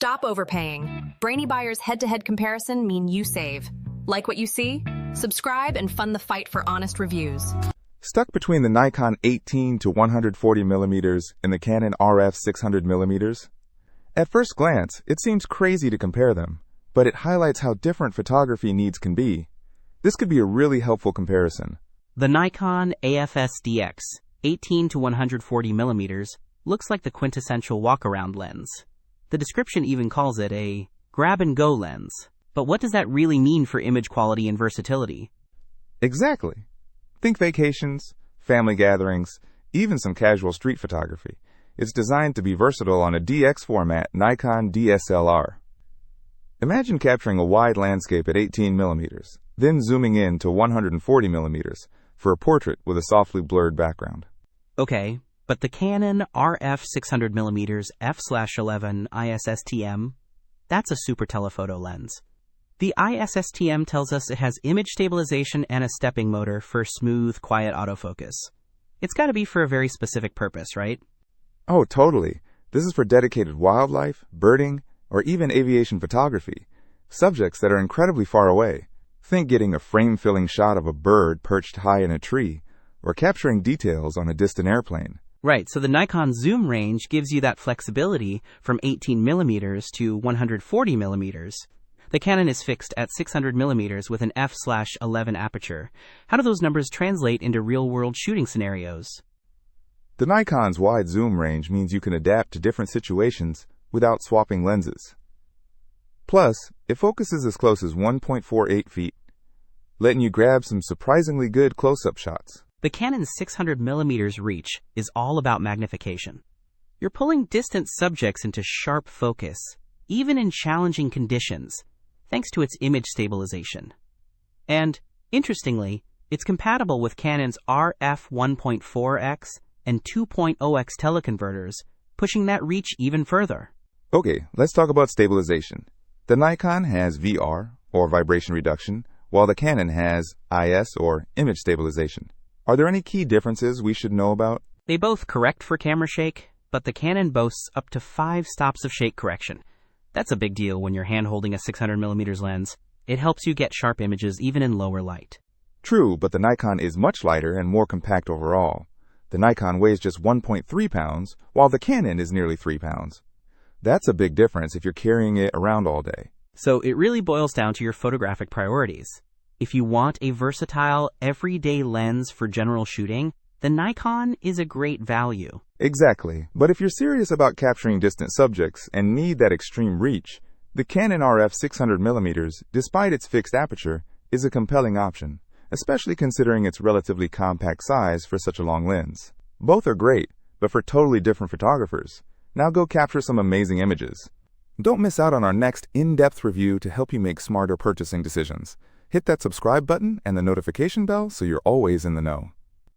Stop overpaying. Brainy Buyer's head-to-head comparison mean you save. Like what you see? Subscribe and fund the fight for honest reviews. Stuck between the Nikon 18-140mm and the Canon RF 600mm? At first glance, it seems crazy to compare them, but it highlights how different photography needs can be. This could be a really helpful comparison. The Nikon AF-SDX 18-140mm looks like the quintessential walk-around lens. The description even calls it a grab-and-go lens. But what does that really mean for image quality and versatility? Exactly. Think vacations, family gatherings, even some casual street photography. It's designed to be versatile on a DX format Nikon DSLR. Imagine capturing a wide landscape at 18mm, then zooming in to 140mm for a portrait with a softly blurred background. Okay, but the Canon RF 600mm f/11 IS STM, that's a super-telephoto lens. The IS STM tells us it has image stabilization and a stepping motor for smooth, quiet autofocus. It's got to be for a very specific purpose, right? Oh, totally. This is for dedicated wildlife, birding, or even aviation photography, subjects that are incredibly far away. Think getting a frame-filling shot of a bird perched high in a tree, or capturing details on a distant airplane. Right, so the Nikon zoom range gives you that flexibility from 18mm to 140mm. The Canon is fixed at 600mm with an f/11 aperture. How do those numbers translate into real-world shooting scenarios? The Nikon's wide zoom range means you can adapt to different situations without swapping lenses. Plus, it focuses as close as 1.48 feet, letting you grab some surprisingly good close-up shots. The Canon's 600mm reach is all about magnification. You're pulling distant subjects into sharp focus, even in challenging conditions, thanks to its image stabilization. And, interestingly, it's compatible with Canon's RF 1.4x and 2.0x teleconverters, pushing that reach even further. Okay, let's talk about stabilization. The Nikon has VR, or vibration reduction, while the Canon has IS, or image stabilization. Are there any key differences we should know about? They both correct for camera shake, but the Canon boasts up to 5 stops of shake correction. That's a big deal when you're hand-holding a 600mm lens. It helps you get sharp images even in lower light. True, but the Nikon is much lighter and more compact overall. The Nikon weighs just 1.3 pounds, while the Canon is nearly 3 pounds. That's a big difference if you're carrying it around all day. So it really boils down to your photographic priorities. If you want a versatile, everyday lens for general shooting, the Nikon is a great value. Exactly. But if you're serious about capturing distant subjects and need that extreme reach, the Canon RF 600mm, despite its fixed aperture, is a compelling option, especially considering its relatively compact size for such a long lens. Both are great, but for totally different photographers. Now go capture some amazing images. Don't miss out on our next in-depth review to help you make smarter purchasing decisions. Hit that subscribe button and the notification bell so you're always in the know.